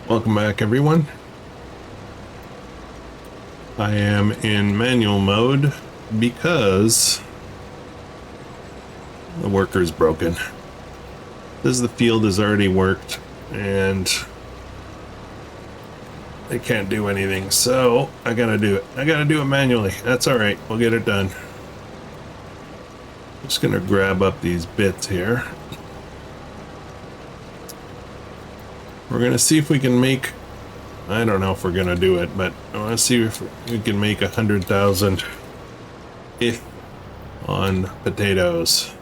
Welcome back, everyone. I am in manual mode because the worker is broken. This the field is already worked and they can't do anything, so I gotta do it. I gotta do it manually. That's all right. We'll get it done. Just gonna grab up these bits here. We're gonna see if we can make, I don't know if we're gonna do it, but I want to see if we can make 100,000 if on potatoes.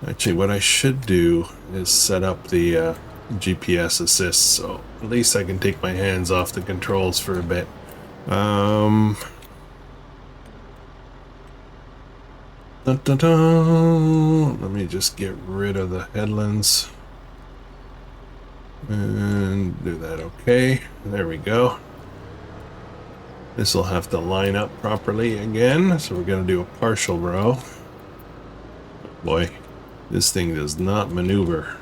Actually, what I should do is set up the GPS assist, so at least I can take my hands off the controls for a bit. Dun, dun, dun. Let me just get rid of the headlands and do that. Okay, there we go. This will have to line up properly again, so we're going to do a partial row. Boy, this thing does not maneuver.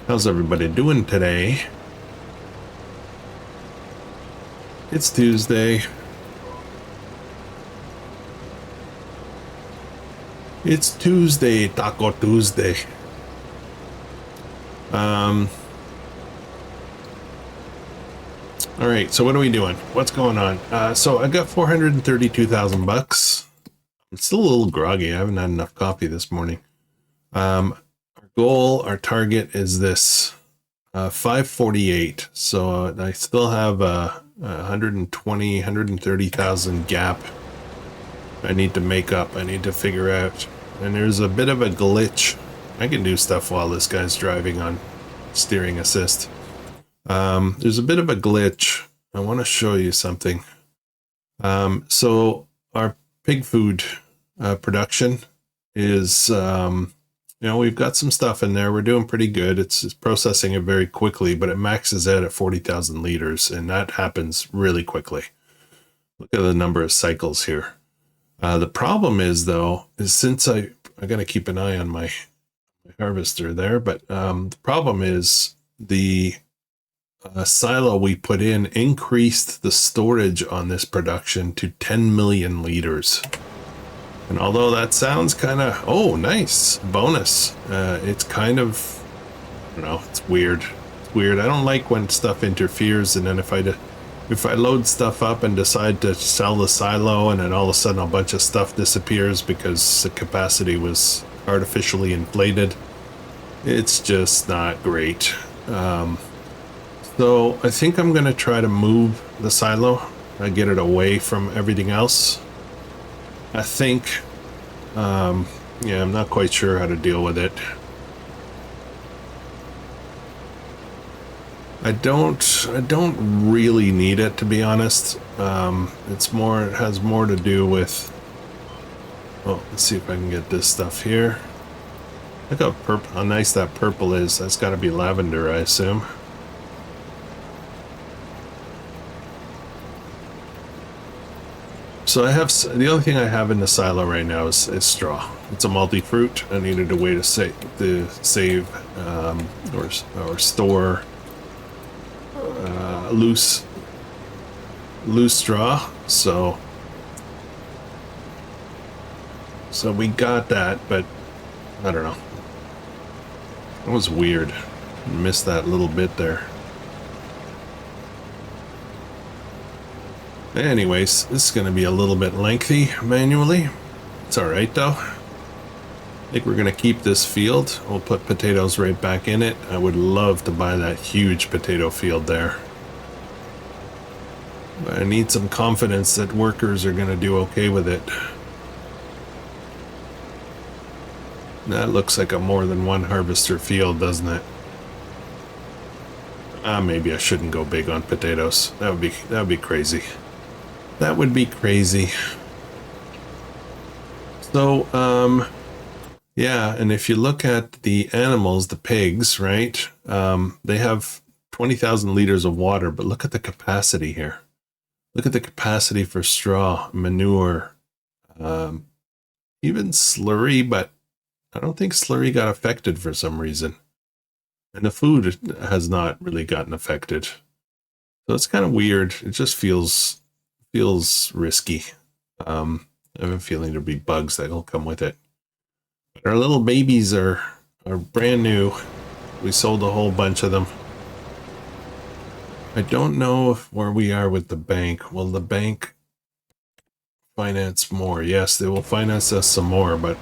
How's everybody doing today? It's Tuesday. It's Tuesday, Taco Tuesday. All right, so what are we doing? What's going on? So I got 432,000 bucks. I'm still a little groggy. I haven't had enough coffee this morning. Our goal, our target is this 548. So I still have a 120, 130,000 gap I need to make up. I need to figure out. And there's a bit of a glitch. I can do stuff while this guy's driving on steering assist. There's a bit of a glitch. I want to show you something. So our pig food production is, we've got some stuff in there. We're doing pretty good. It's processing it very quickly, but it maxes out at 40,000 liters, and that happens really quickly. Look at the number of cycles here. The problem is, though, is since I got to keep an eye on my harvester there, but the problem is the silo we put in increased the storage on this production to 10 million liters. And although that sounds kind of, oh, nice bonus, it's kind of, I don't know, it's weird. It's weird. I don't like when stuff interferes, and then if I load stuff up and decide to sell the silo, and then all of a sudden a bunch of stuff disappears because the capacity was artificially inflated, it's just not great. So I think I'm going to try to move the silo, get it away from everything else. I think, I'm not quite sure how to deal with it. I don't really need it, to be honest. It has more to do with, oh, let's see if I can get this stuff here. Look how nice that purple is. That's got to be lavender, I assume. So I have, the only thing I have in the silo right now is straw. It's a multi-fruit. I needed a way to save or store loose straw. So we got that, but I don't know. That was weird. I missed that little bit there. Anyways, this is going to be a little bit lengthy manually. It's all right, though. I think we're going to keep this field. We'll put potatoes right back in it. I would love to buy that huge potato field there. But I need some confidence that workers are going to do okay with it. That looks like a more than one harvester field, doesn't it? Maybe I shouldn't go big on potatoes. That would be crazy. That would be crazy. So, yeah, and if you look at the animals, the pigs, right? They have 20,000 liters of water, but look at the capacity here. Look at the capacity for straw, manure, even slurry, but I don't think slurry got affected for some reason. and the food has not really gotten affected. So it's kind of weird. It just feels risky. I have a feeling there'll be bugs that'll come with it. But our little babies are brand new. We sold a whole bunch of them. I don't know where we are with the bank. Will the bank finance more? Yes, they will finance us some more, but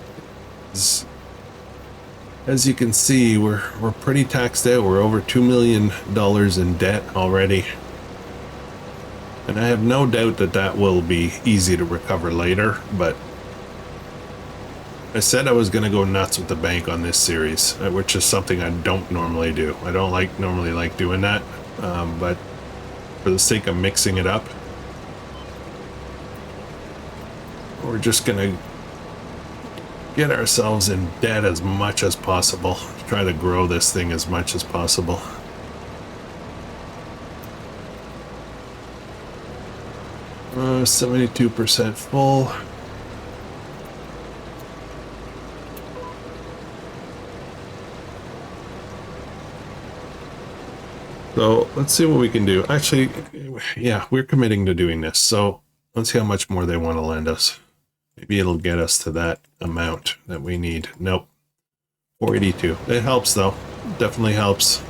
as you can see, we're pretty taxed out. We're over $2 million in debt already. And I have no doubt that that will be easy to recover later, but I said I was going to go nuts with the bank on this series, which is something I don't normally do. I don't normally like doing that, but for the sake of mixing it up, we're just going to get ourselves in debt as much as possible. Try to grow this thing as much as possible. Uh, 72% full. So let's see what we can do. Actually, yeah, we're committing to doing this. So let's see how much more they want to lend us. Maybe it'll get us to that amount that we need. Nope. 482. It helps though. Definitely helps.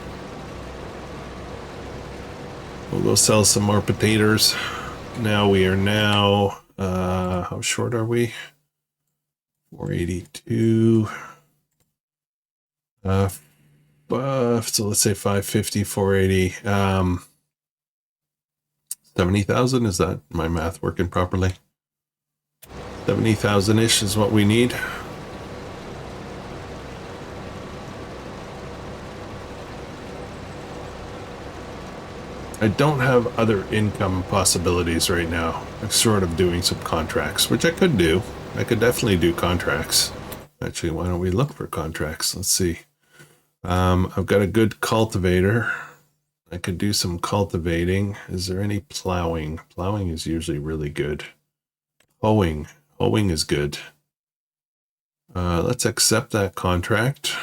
We'll go sell some more potatoes. Now we are how short are we? 482. So let's say 550, 480. 70,000. Is that my math working properly? 70,000-ish is what we need. I don't have other income possibilities right now. I'm sort of doing some contracts, which I could do. I could definitely do contracts. Actually, why don't we look for contracts? Let's see. I've got a good cultivator. I could do some cultivating. Is there any plowing? Plowing is usually really good. Hoeing. Hoeing is good. Let's accept that contract.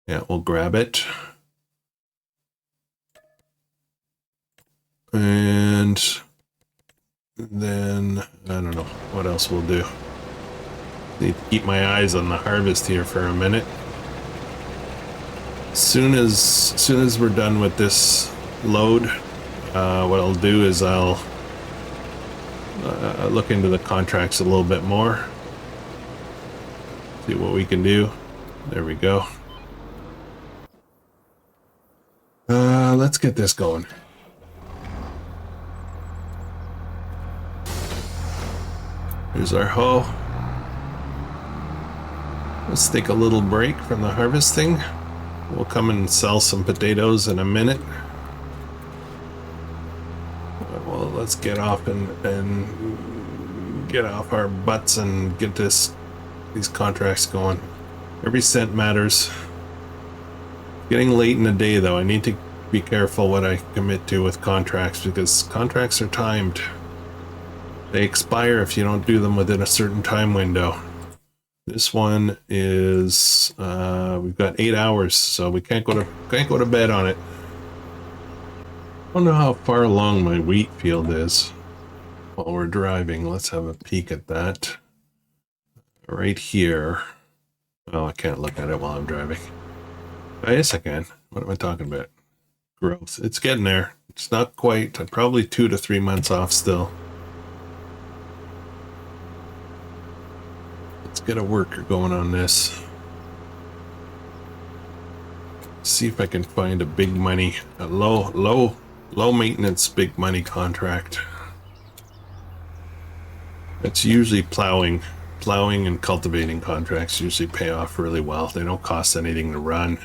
Yeah, we'll grab it. And then, I don't know what else we'll do. Need to keep my eyes on the harvest here for a minute. Soon as we're done with this load, what I'll do is I'll look into the contracts a little bit more. See what we can do. There we go. Let's get this going. Here's our hoe. Let's take a little break from the harvesting. We'll come and sell some potatoes in a minute. Well, let's get off and get off our butts and get these contracts going. Every cent matters. Getting late in the day though, I need to be careful what I commit to with contracts because contracts are timed. They expire if you don't do them within a certain time window. This one is we've got 8 hours, so we can't go to bed on it. I don't know how far along my wheat field is while we're driving. Let's have a peek at that. Right here. Oh, I can't look at it while I'm driving. Oh, yes, I can. What am I talking about? Growth. It's getting there. It's not quite. Probably 2 to 3 months off still. Let's get a worker going on this. See if I can find a big money, a low maintenance big money contract. It's usually plowing and cultivating contracts usually pay off really well. They don't cost anything to run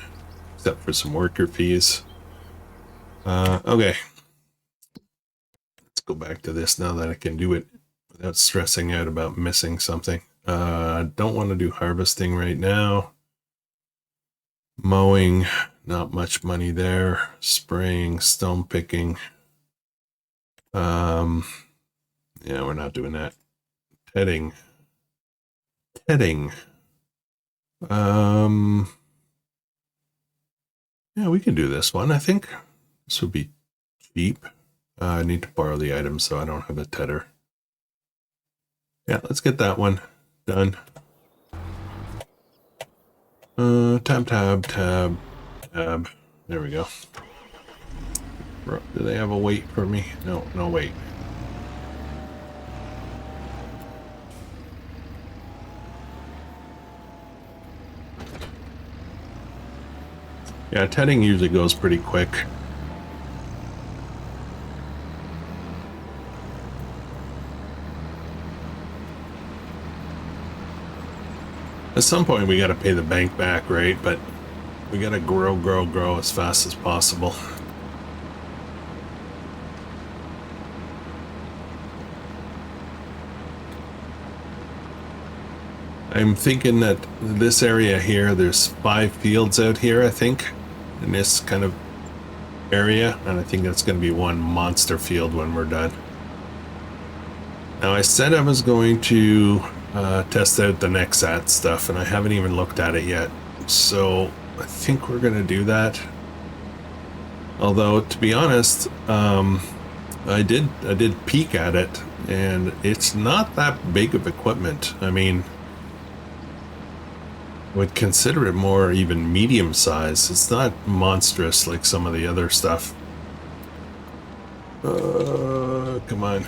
except for some worker fees. Okay. Let's go back to this now that I can do it without stressing out about missing something. Don't want to do harvesting right now. Mowing, not much money there. Spraying, stone picking. Yeah, we're not doing that. Tedding. Yeah, we can do this one. I think this would be cheap. I need to borrow the items, so I don't have a tether. Yeah, let's get that one done. Tab. There we go. Do they have a wait for me? No, no wait. Yeah, tedding usually goes pretty quick. At some point we gotta pay the bank back, right? But we gotta grow as fast as possible. I'm thinking that this area here, there's 5 fields out here, I think, in this kind of area, and I think that's going to be one monster field when we're done. Now, I said I was going to test out the Nexat stuff, and I haven't even looked at it yet, so I think we're going to do that. Although, to be honest, I did peek at it, and it's not that big of equipment. I mean, would consider it more even medium size. It's not monstrous like some of the other stuff. Come on.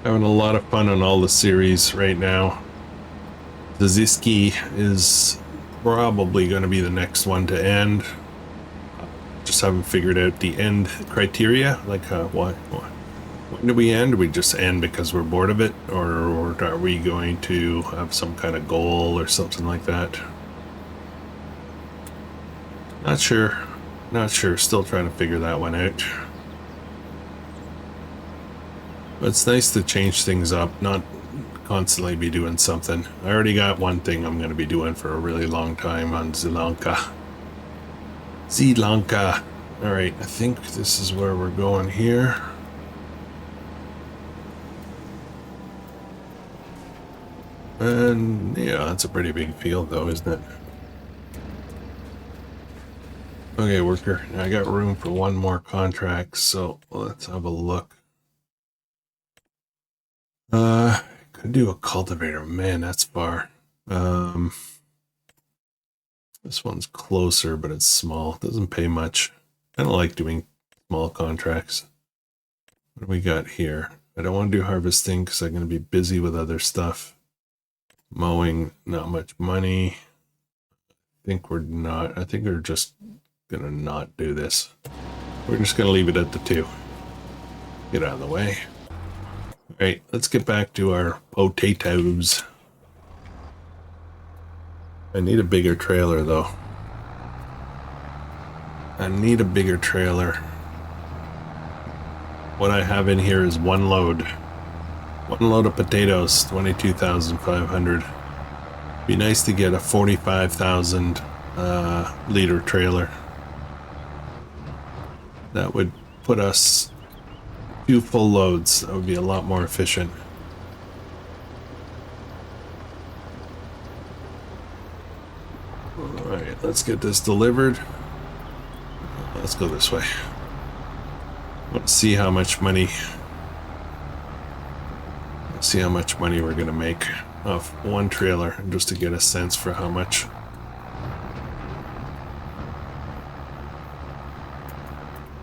Having a lot of fun on all the series right now. Ziziski is probably going to be the next one to end. Just haven't figured out the end criteria, like when do we end? Do we just end because we're bored of it, or are we going to have some kind of goal or something like that? Not sure, still trying to figure that one out. But it's nice to change things up, not constantly be doing something. I already got one thing I'm going to be doing for a really long time on Sri Lanka. Alright, I think this is where we're going here. And yeah, that's a pretty big field though, isn't it? Okay, worker, I got room for one more contract, so let's have a look. Could do a cultivator. Man, that's far. This one's closer, but it's small. Doesn't pay much. I don't like doing small contracts. What do we got here? I don't want to do harvesting because I'm going to be busy with other stuff. Mowing, not much money. I think we're just going to not do this. We're just going to leave it at the 2. Get out of the way. All right, let's get back to our potatoes. I need a bigger trailer, though. I need a bigger trailer. What I have in here is one load. One load of potatoes, 22,500. Be nice to get a 45,000 liter trailer. That would put us 2 full loads. That would be a lot more efficient. Alright, let's get this delivered. Let's go this way. Let's see how much money. Let's see how much money we're gonna make off one trailer, just to get a sense for how much.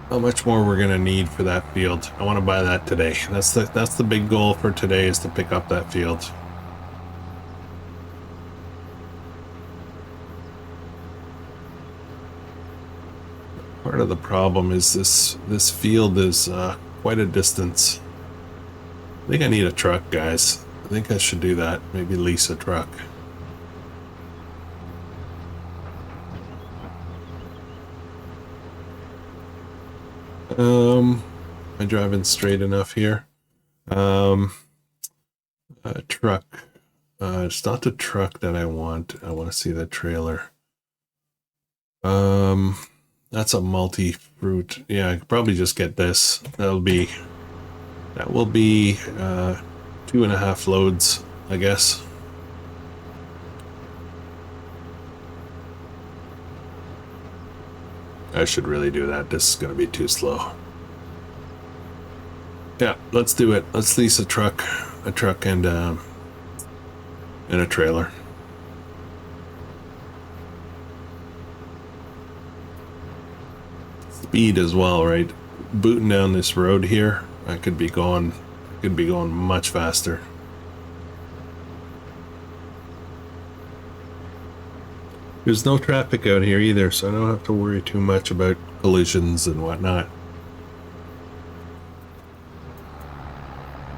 How much more we're gonna need for that field. I want to buy that today. That's the big goal for today, is to pick up that field. Part of the problem is this field is quite a distance. I think I need a truck, guys. I think I should do that. Maybe lease a truck. Am I driving straight enough here? Truck. It's not the truck that I want. I want to see the trailer. That's a multi-fruit. Yeah, I could probably just get this. That'll be That will be 2.5 loads, I guess. I should really do that. This is going to be too slow. Yeah, let's do it. Let's lease a truck and a trailer. Speed as well, right? Booting down this road here, I could be going much faster. There's no traffic out here either, so I don't have to worry too much about collisions and whatnot.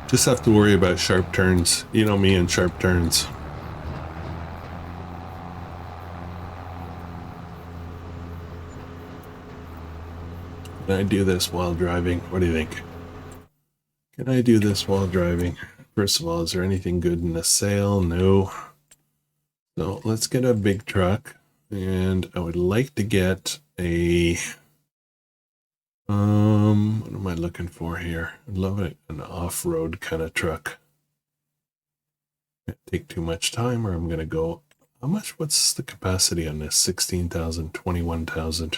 Just have to worry about sharp turns. You know me and sharp turns. Can I do this while driving? What do you think? Can I do this while driving? First of all, is there anything good in the sale? No. So let's get a big truck, and I would like to get a what am I looking for here? I'd love an off-road kind of truck. Can't take too much time, or I'm gonna go. How much? What's the capacity on this? 16,000, 21,000.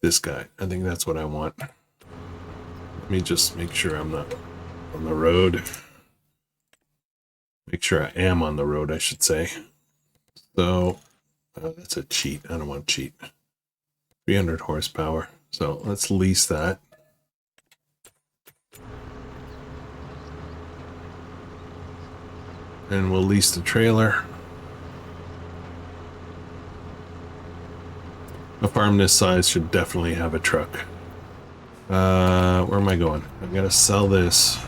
This guy. I think that's what I want. Let me just make sure I'm not on the road. Make sure I am on the road, I should say. So, that's a cheat. I don't want cheat. 300 horsepower. So, let's lease that. And we'll lease the trailer. A farm this size should definitely have a truck. Where am I going? I'm gonna sell this.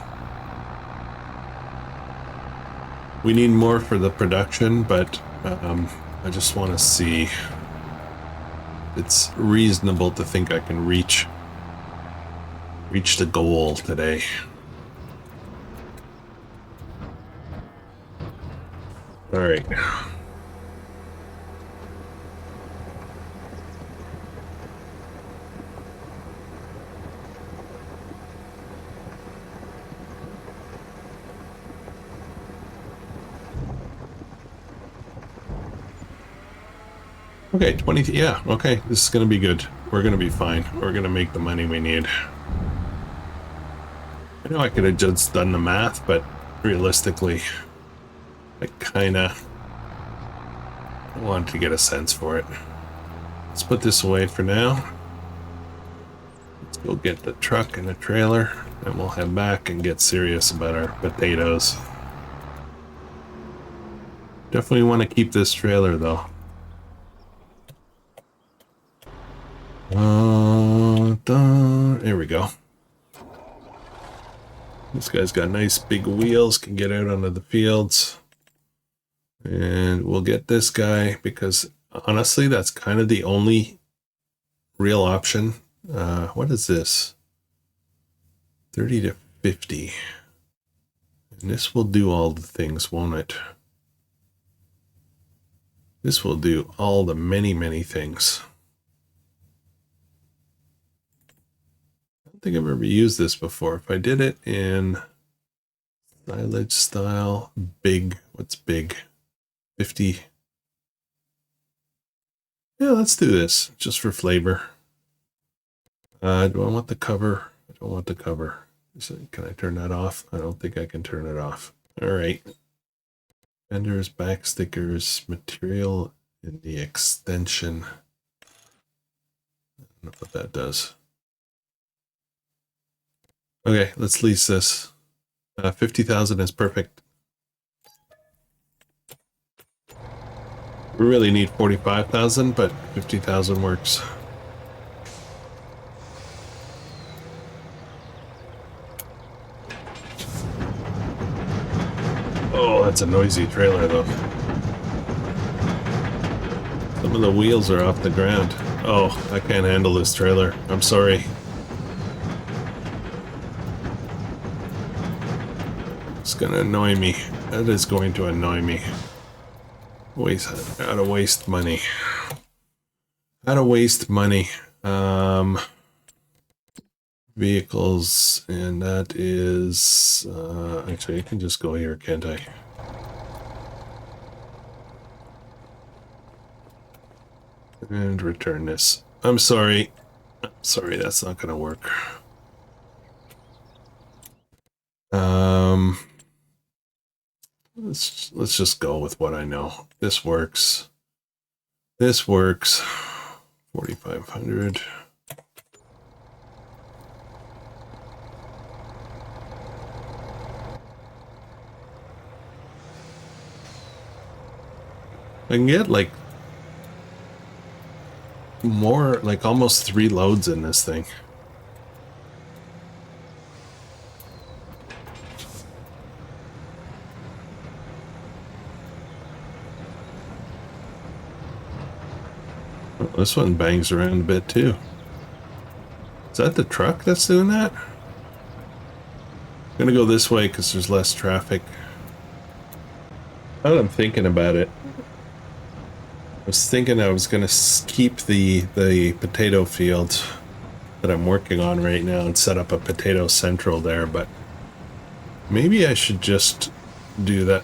We need more for the production, but I just want to see. It's reasonable to think I can reach the goal today. All right. Okay, 20, yeah, okay, this is gonna be good. We're gonna be fine. We're gonna make the money we need. I know I could have just done the math, but realistically, I kinda wanted to get a sense for it. Let's put this away for now. Let's go get the truck and the trailer, and we'll head back and get serious about our potatoes. Definitely want to keep this trailer, though. There we go. This guy's got nice big wheels, can get out onto the fields. And we'll get this guy because honestly, that's kind of the only real option. What is this? 30 to 50. And this will do all the things, won't it? This will do all the many things. I don't think I've ever used this before. If I did it in silage style, big, what's big? 50. Yeah, let's do this just for flavor. Do I want the cover? I don't want the cover. So can I turn that off? I don't think I can turn it off. All right. Fenders, back stickers, material in the extension. I don't know what that does. Okay, let's lease this. 50,000 is perfect. We really need 45,000, but 50,000 works. Oh, that's a noisy trailer, though. Some of the wheels are off the ground. Oh, I can't handle this trailer. I'm sorry. It's gonna annoy me. That is going to annoy me. How to waste money. How to waste money. vehicles, and that is actually I can just go here, can't I? And return this. I'm sorry, that's not gonna work. Let's just go with what I know. This works. 4,500. I can get like more, like almost 3 loads in this thing. Oh, this one bangs around a bit too. Is that the truck that's doing that? I'm gonna go this way because there's less traffic. Now that I'm thinking about it, I was thinking I was gonna keep the potato field that I'm working on right now and set up a potato central there, but maybe I should just do that.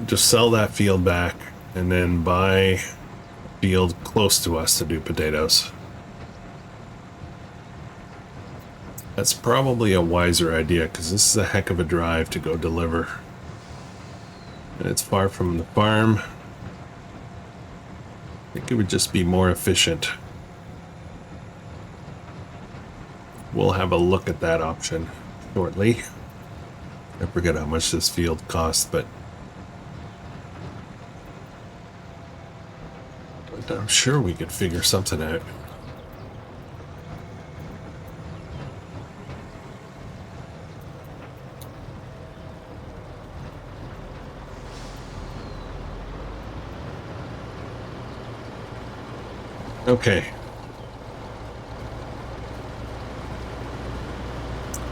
Just sell that field back and then buy a field close to us to do potatoes. That's probably a wiser idea because this is a heck of a drive to go deliver. And it's far from the farm. I think it would just be more efficient. We'll have a look at that option shortly. I forget how much this field costs, but I'm sure we could figure something out. Okay.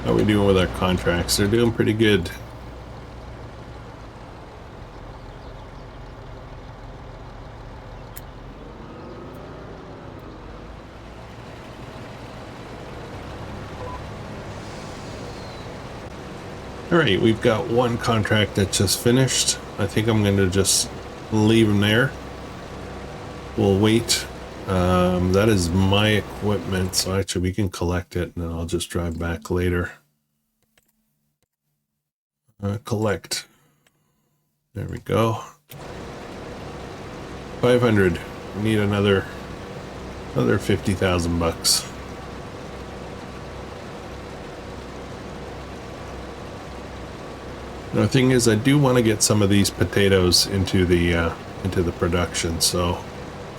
How are we doing with our contracts? They're doing pretty good. All right, we've got one contract that just finished. I think I'm going to just leave them there. We'll wait. That is my equipment, so actually we can collect it and then I'll just drive back later. Collect. There we go. 500. We need another 50,000 bucks. The thing is, I do want to get some of these potatoes into the production, so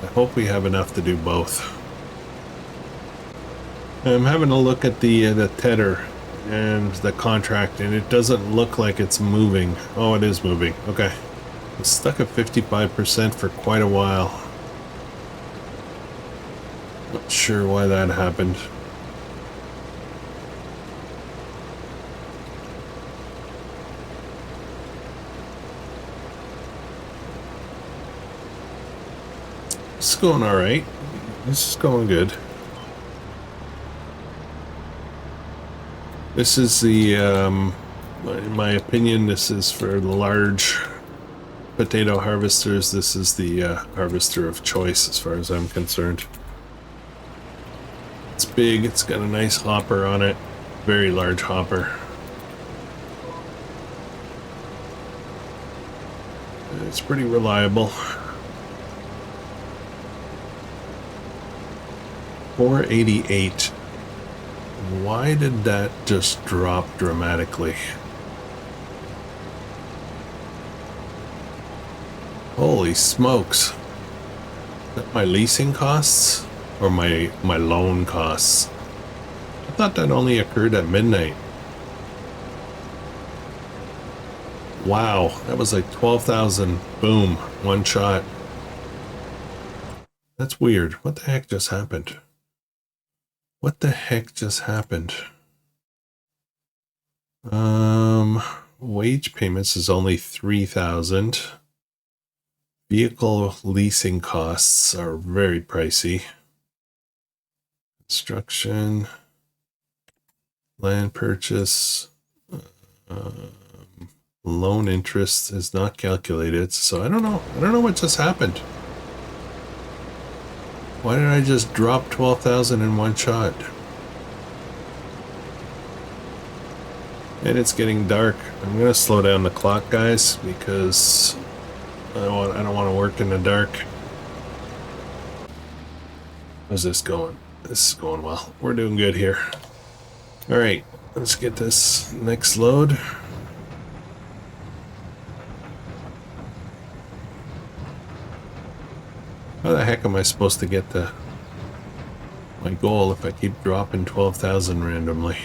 I hope we have enough to do both. I'm having a look at the tedder and the contract, and it doesn't look like it's moving. Oh, it is moving. Okay. It's stuck at 55% for quite a while. Not sure why that happened. It's going all right. This is going good. This is the, in my opinion, this is for the large potato harvesters. This is the harvester of choice as far as I'm concerned. It's big. It's got a nice hopper on it. Very large hopper. It's pretty reliable. 488. Why did that just drop dramatically? Holy smokes. Is that my leasing costs or my loan costs? I thought that only occurred at midnight. Wow, that was like 12,000. Boom, one shot. That's weird. What the heck just happened? What the heck just happened? Wage payments is only 3,000. Vehicle leasing costs are very pricey. Construction. Land purchase. Loan interest is not calculated, so I don't know. I don't know what just happened. Why did I just drop 12,000 in one shot? And it's getting dark. I'm gonna slow down the clock, guys, because I don't want to work in the dark. How's this going? This is going well. We're doing good here. All right, let's get this next load. How the heck am I supposed to get my goal if I keep dropping 12,000 randomly?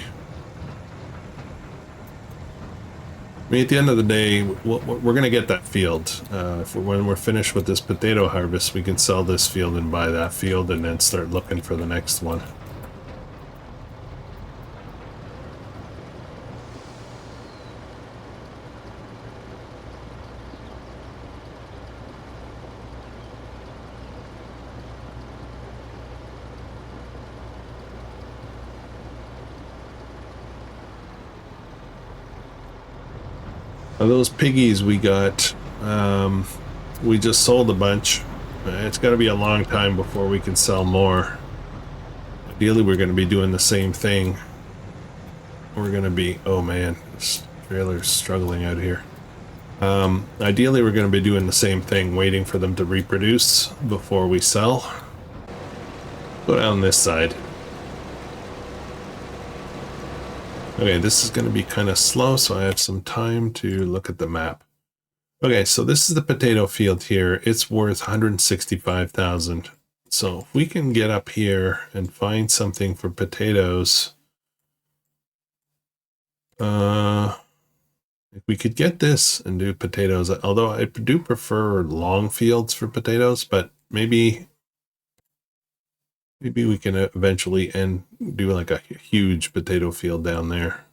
I mean, at the end of the day, we're going to get that field. When we're finished with this potato harvest, we can sell this field and buy that field and then start looking for the next one. Those piggies we got, we just sold a bunch. It's got to be a long time before we can sell more. Ideally, we're going to be doing the same thing. We're going to be, oh man, this trailer's struggling out here. Ideally, we're going to be doing the same thing, waiting for them to reproduce before we sell. Go down this side. Okay, this is going to be kind of slow, so I have some time to look at the map. Okay, so this is the potato field here. It's worth 165,000. So if we can get up here and find something for potatoes, if we could get this and do potatoes, although I do prefer long fields for potatoes, but maybe we can eventually do like a huge potato field down there.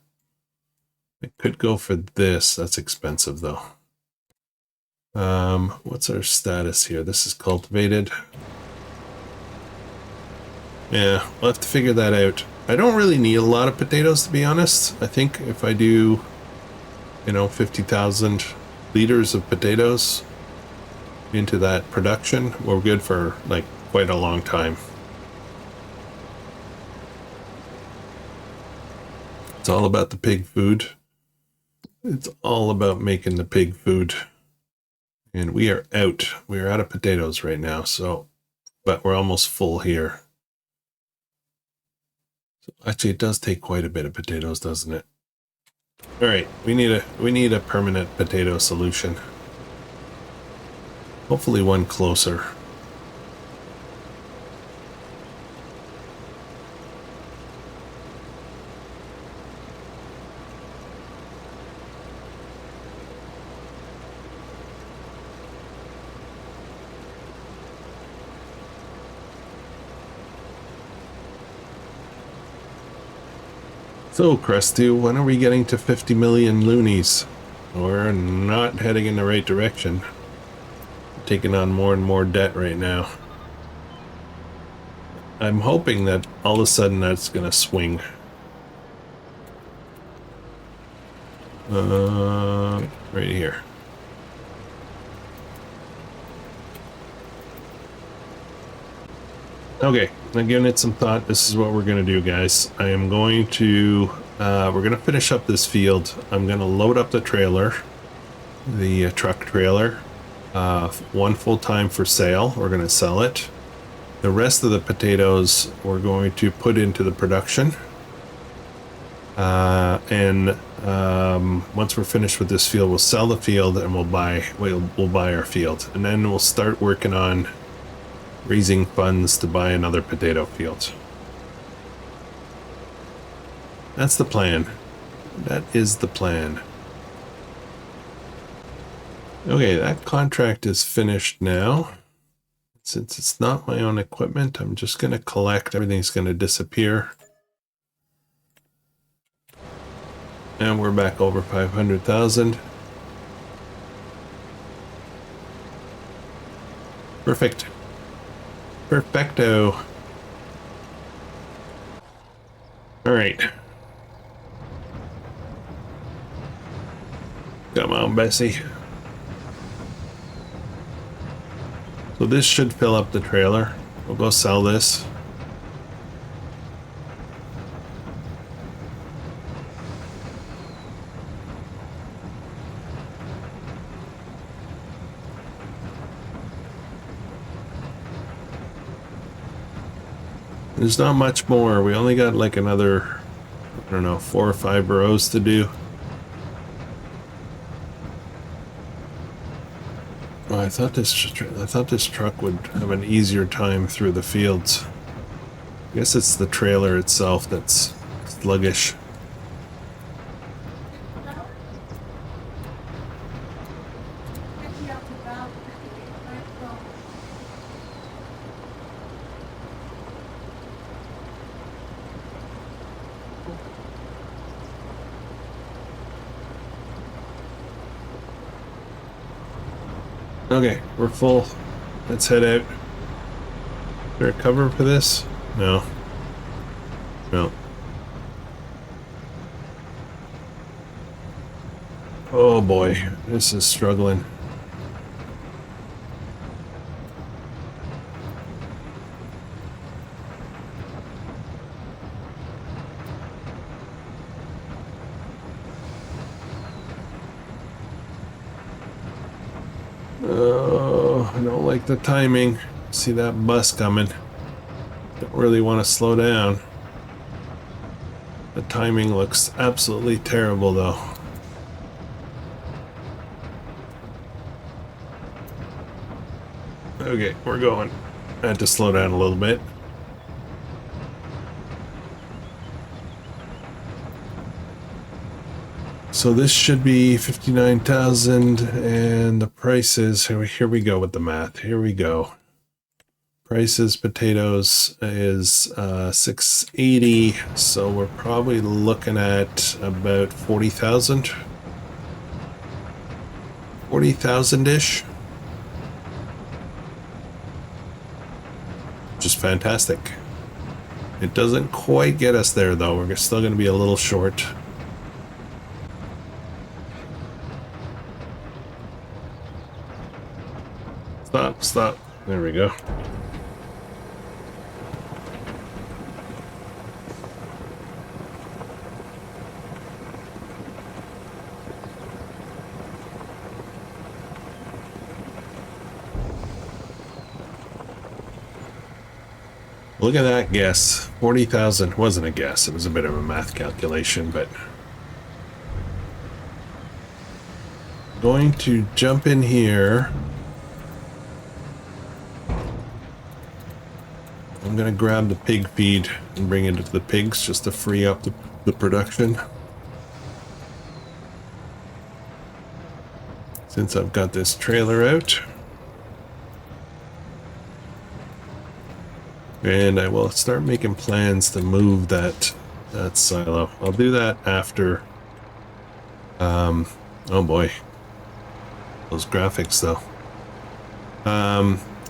I could go for this. That's expensive though. What's our status here? This is cultivated. Yeah, we'll have to figure that out. I don't really need a lot of potatoes, to be honest. I think if I do, 50,000 liters of potatoes into that production, we're good for like quite a long time. It's all about the pig food. It's all about making the pig food. And we are out. We are out of potatoes right now, but we're almost full here. So actually, it does take quite a bit of potatoes, doesn't it? All right, we need a permanent potato solution. Hopefully one closer. So, Krustoo, when are we getting to 50 million loonies? We're not heading in the right direction. We're taking on more and more debt right now. I'm hoping that all of a sudden that's going to swing. Right here. Okay, I'm giving it some thought. This is what we're going to do, guys. I am going to, we're going to finish up this field. I'm going to load up the trailer, the truck trailer, one full time for sale. We're going to sell it. The rest of the potatoes we're going to put into the production. And once we're finished with this field, we'll sell the field and we'll buy our field. And then we'll start working on raising funds to buy another potato field. That's the plan. That is the plan. Okay, that contract is finished now. Since it's not my own equipment, I'm just going to collect. Everything's going to disappear. And we're back over 500,000. Perfect. Perfecto. All right. Come on, Bessie. So this should fill up the trailer. We'll go sell this. There's not much more. We only got like another, I don't know, 4 or 5 rows to do. Oh, I thought this truck would have an easier time through the fields. I guess it's the trailer itself that's sluggish. Okay, we're full. Let's head out. Is there a cover for this? No. No. Oh boy, this is struggling. Oh, I don't like the timing. See that bus coming. Don't really want to slow down. The timing looks absolutely terrible though. Okay, we're going. I had to slow down a little bit. So this should be 59,000 and the prices, here we go with the math. Here we go. Prices, potatoes is 680, so we're probably looking at about 40,000. 40,000-ish. Just fantastic. It doesn't quite get us there though. We're still going to be a little short. Stop. There we go. Look at that guess. 40,000 wasn't a guess. It was a bit of a math calculation, but going to jump in here. I'm going to grab the pig feed and bring it to the pigs just to free up the production. Since I've got this trailer out. And I will start making plans to move that silo. I'll do that after. Oh boy. Those graphics though.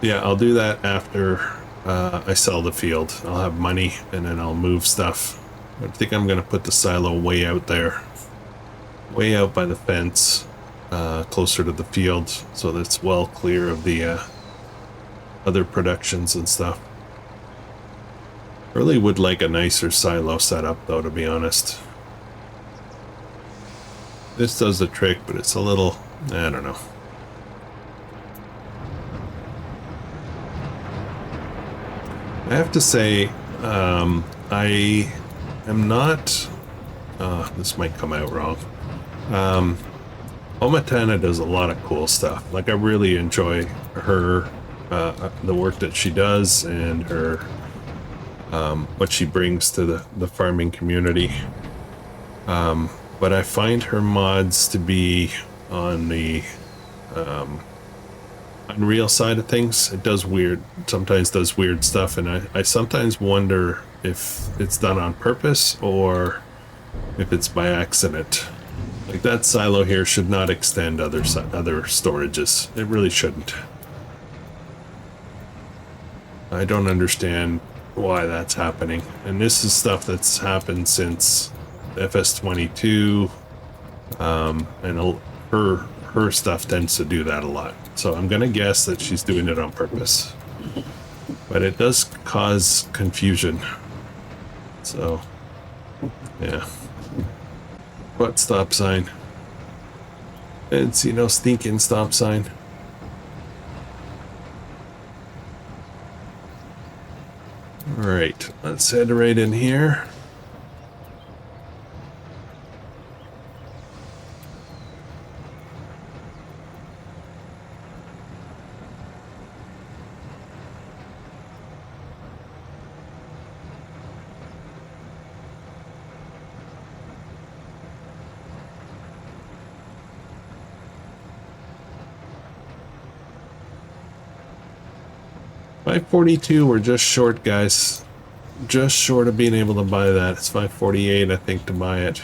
Yeah, I'll do that after I sell the field. I'll have money and then I'll move stuff. I think I'm going to put the silo way out there. Way out by the fence. Closer to the field so that it's well clear of the other productions and stuff. Really would like a nicer silo setup though, to be honest. This does the trick, but it's a little, I don't know. I have to say, I am not, this might come out wrong. Omatana does a lot of cool stuff. Like, I really enjoy her, the work that she does and her, what she brings to the farming community. But I find her mods to be on the Unreal side of things. It does sometimes does weird stuff, and I sometimes wonder if it's done on purpose or if it's by accident. Like, that silo here should not extend other storages. It really shouldn't. I don't understand why that's happening. And this is stuff that's happened since FS22, and her stuff tends to do that a lot. So I'm gonna guess that she's doing it on purpose. But it does cause confusion. So, yeah. What stop sign? Didn't see no stinking stop sign. Alright, let's head right in here. $542, we're just short, guys. Just short of being able to buy that. It's $548, I think, to buy it.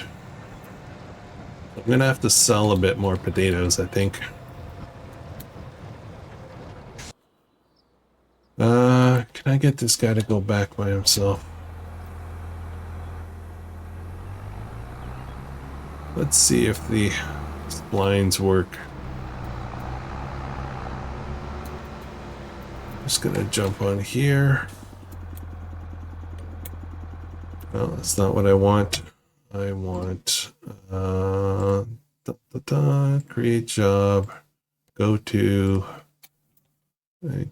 I'm gonna have to sell a bit more potatoes, I think. Can I get this guy to go back by himself? Let's see if the splines work. Just gonna jump on here. No, that's not what I want. I want create job, go to,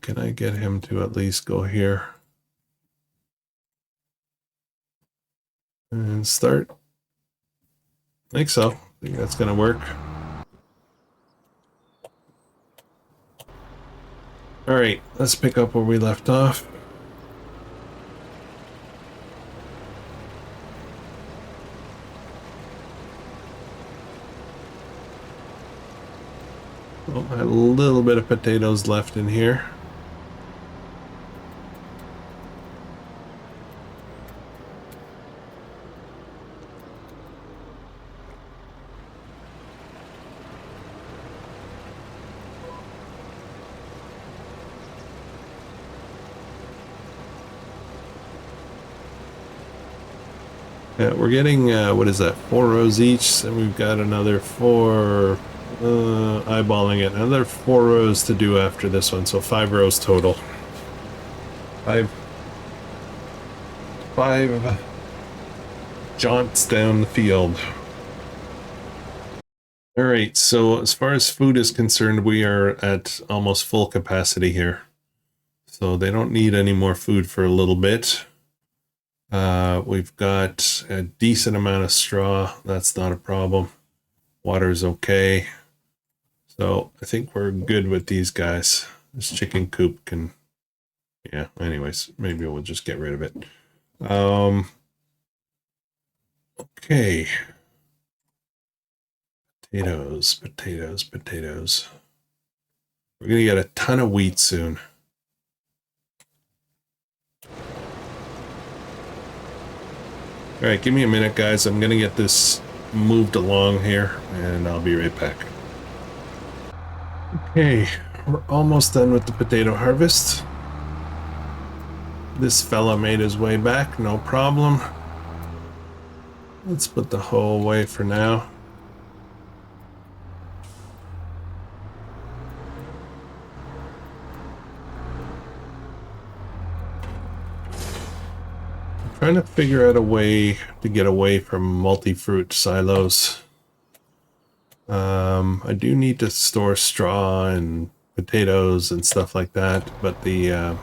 can I get him to at least go here and start? I think so. I think that's gonna work. All right, let's pick up where we left off. Oh, I had a little bit of potatoes left in here. Yeah, we're getting, what is that, 4 rows each, and we've got another 4, eyeballing it, another 4 rows to do after this one, so 5 rows total. 5 jaunts down the field. Alright, so as far as food is concerned, we are at almost full capacity here. So they don't need any more food for a little bit. We've got a decent amount of straw. That's not a problem. Water's okay. So I think we're good with these guys. This chicken coop can, yeah, anyways, maybe we'll just get rid of it. Okay. Potatoes, potatoes, potatoes. We're gonna get a ton of wheat soon. All right, give me a minute, guys. I'm gonna get this moved along here, and I'll be right back. Okay, we're almost done with the potato harvest. This fella made his way back, no problem. Let's put the hoe away for now. Trying to figure out a way to get away from multi-fruit silos. I do need to store straw and potatoes and stuff like that, but the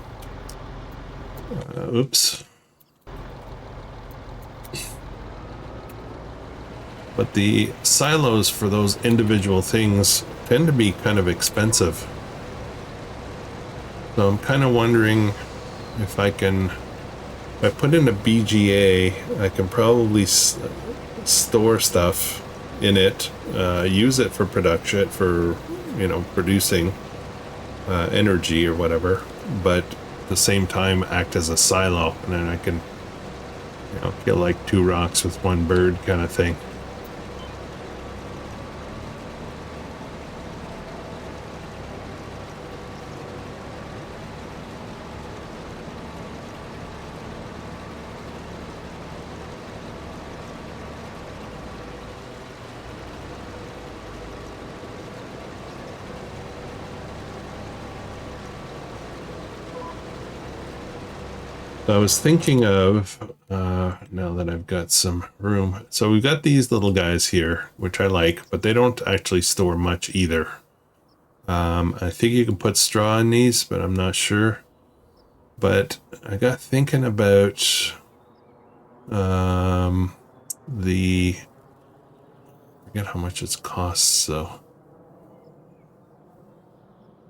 oops. But the silos for those individual things tend to be kind of expensive. So I'm kind of wondering if I can, if I put in a BGA, I can probably store stuff in it, use it for production, for, you know, producing energy or whatever, but at the same time act as a silo, and then I can, you know, kill like 2 rocks with 1 bird kind of thing. So I was thinking of, now that I've got some room. So we've got these little guys here, which I like, but they don't actually store much either. I think you can put straw in these, but I'm not sure. But I got thinking about I forget how much it costs, so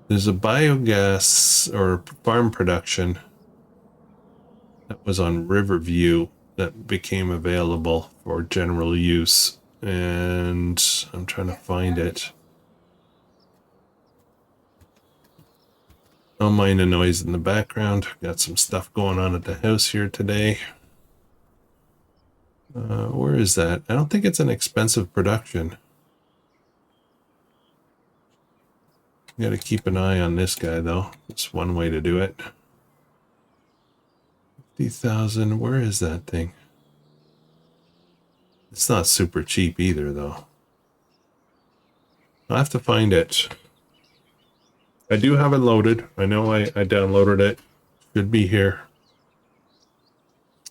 there's a biogas or farm production that was on Riverview that became available for general use, and I'm trying to find it. Don't mind the noise in the background. Got some stuff going on at the house here today. Where is that? I don't think it's an expensive production. You gotta keep an eye on this guy, though. That's one way to do it. 50,000. Where is that thing? It's not super cheap either, though. I'll have to find it. I do have it loaded. I know I downloaded it. Should be here.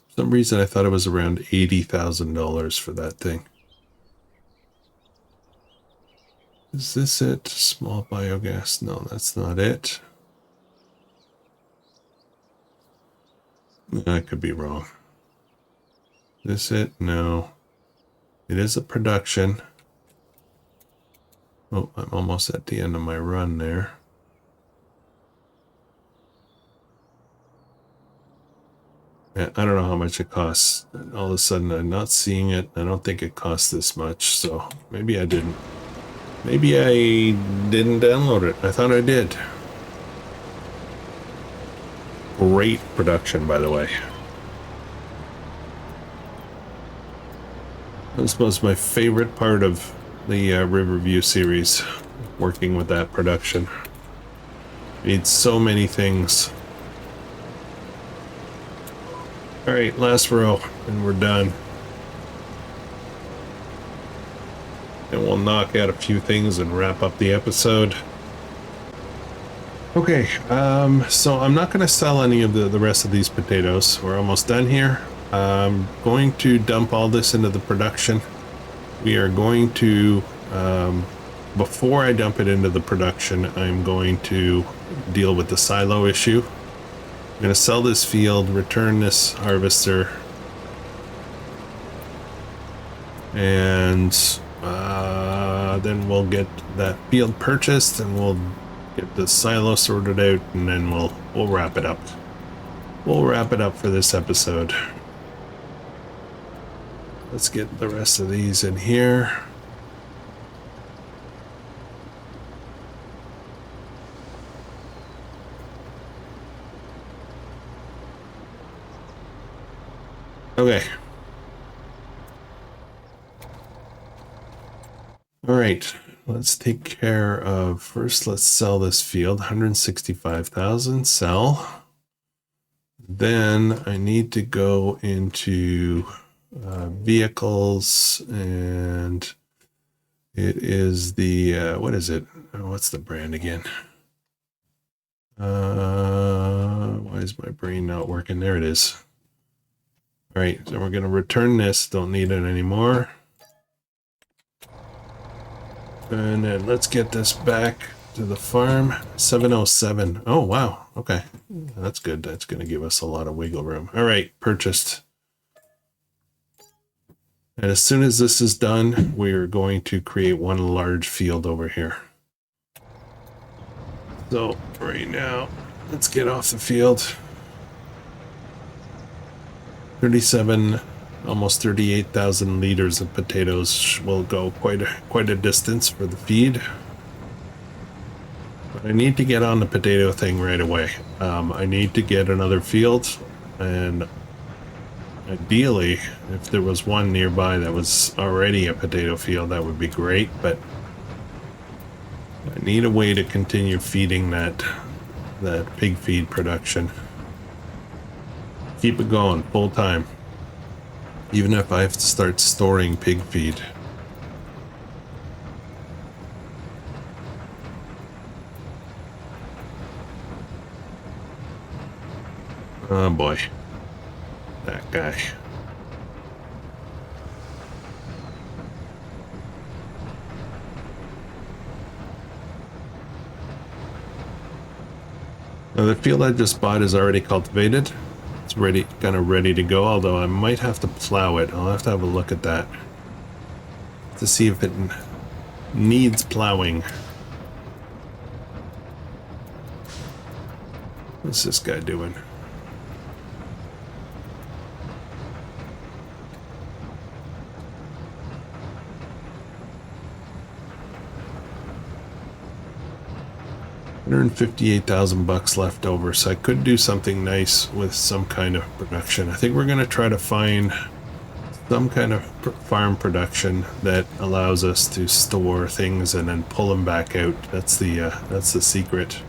For some reason I thought it was around $80,000 for that thing. Is this it? Small biogas? No, that's not it. I could be wrong. Is this it? No. It is a production. Oh, I'm almost at the end of my run there. Yeah, I don't know how much it costs. All of a sudden I'm not seeing it. I don't think it costs this much, so maybe I didn't. Maybe I didn't download it. I thought I did. Great production, by the way. This was my favorite part of the Riverview series, working with that production. Made so many things. Alright, last row, and we're done. And we'll knock out a few things and wrap up the episode. Okay, so I'm not going to sell any of the rest of these potatoes. We're almost done here. I'm going to dump all this into the production. We are going to, before I dump it into the production, I'm going to deal with the silo issue. I'm going to sell this field, return this harvester, and then we'll get that field purchased, and we'll get the silo sorted out, and then we'll wrap it up. We'll wrap it up for this episode. Let's get the rest of these in here. Okay. All right. Let's take care of, first let's sell this field, 165,000, sell. Then I need to go into vehicles, and it is the, what is it? What's the brand again? Why is my brain not working? There it is. All right, so we're going to return this. Don't need it anymore. And then let's get this back to the farm. 707. Oh, wow. Okay. That's good. That's going to give us a lot of wiggle room. All right, purchased. And as soon as this is done, we are going to create one large field over here. So right now, let's get off the field. 37, almost 38,000 liters of potatoes will go quite a distance for the feed. But I need to get on the potato thing right away. I need to get another field, and ideally, if there was one nearby that was already a potato field, that would be great, but I need a way to continue feeding that pig feed production. Keep it going full time, even if I have to start storing pig feed. Oh boy. That guy. Now the field I just bought is already cultivated. It's ready, kind of ready to go, although I might have to plow it. I'll have to have a look at that to see if it needs plowing. What's this guy doing? $158,000 left over, so I could do something nice with some kind of production. I think we're going to try to find some kind of farm production that allows us to store things and then pull them back out. That's the secret.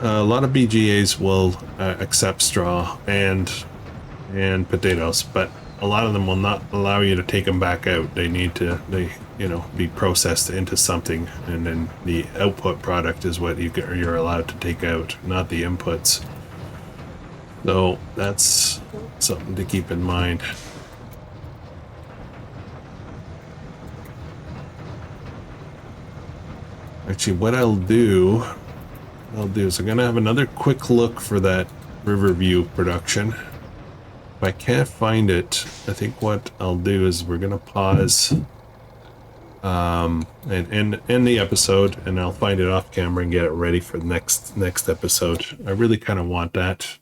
A lot of BGAs will accept straw and potatoes, but a lot of them will not allow you to take them back out. They need to, be processed into something, and then the output product is what you're allowed to take out, not the inputs. So that's something to keep in mind. Actually, what I'll do is I'm gonna have another quick look for that Riverview production. If I can't find it, I think what I'll do is we're gonna pause and end the episode, and I'll find it off camera and get it ready for the next episode. I really kind of want that.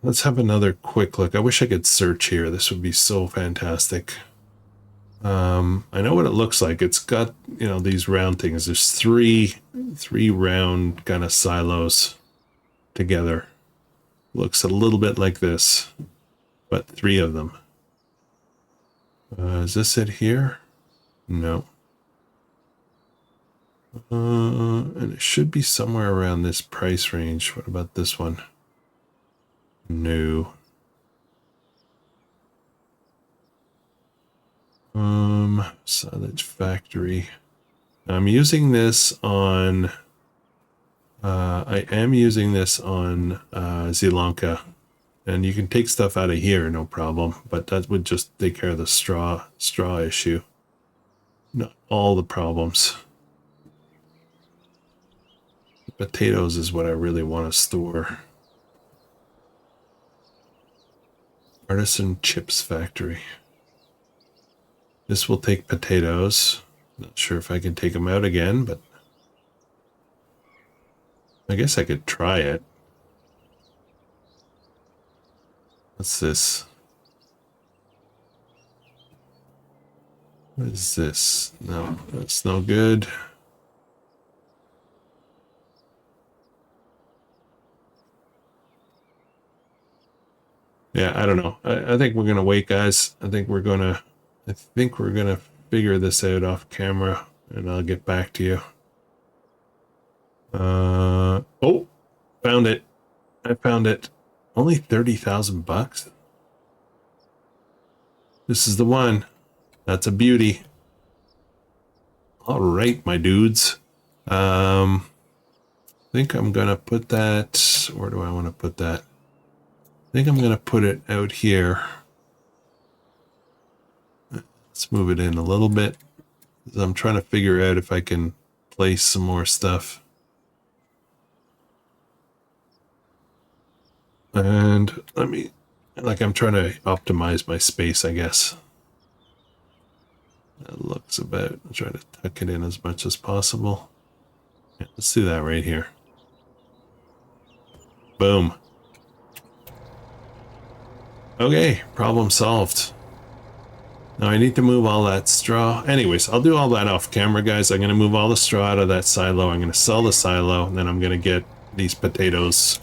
Let's have another quick look. I wish I could search here. This would be so fantastic. I know what it looks like. It's got, these round things. There's three round kind of silos together. Looks a little bit like this, but 3 of them. Is this it here? No. And it should be somewhere around this price range. What about this one? No. Silage factory. I'm using this on I am using this on Sri Lanka, and you can take stuff out of here, no problem, but that would just take care of the straw issue. Not all the problems. The potatoes is what I really want to store. Artisan chips factory. This will take potatoes. Not sure if I can take them out again, but I guess I could try it. What's this? What is this? No, that's no good. Yeah, I don't know. I think we're gonna wait, guys. I think we're gonna figure this out off camera, and I'll get back to you. Oh, found it. I found it. Only $30,000. This is the one. That's a beauty. All right, my dudes. I think I'm gonna put that. Where do I want to put that? I think I'm gonna put it out here. Let's move it in a little bit. I'm trying to figure out if I can place some more stuff. And I'm trying to optimize my space, I guess. That looks about, I'm trying to tuck it in as much as possible. Yeah, let's do that right here. Boom. Okay, problem solved. Now I need to move all that straw. Anyways, I'll do all that off camera, guys. I'm going to move all the straw out of that silo. I'm going to sell the silo, and then I'm going to get these potatoes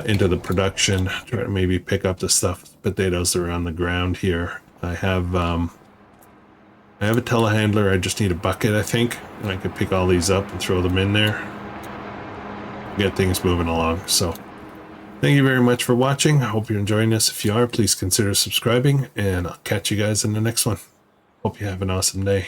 into the production. Try to maybe pick up the potatoes that are on the ground here. I have a telehandler. I just need a bucket, I think, and I could pick all these up and throw them in there. get things moving along. So thank you very much for watching. I hope you're enjoying this. If you are, please consider subscribing, and I'll catch you guys in the next one. Hope you have an awesome day.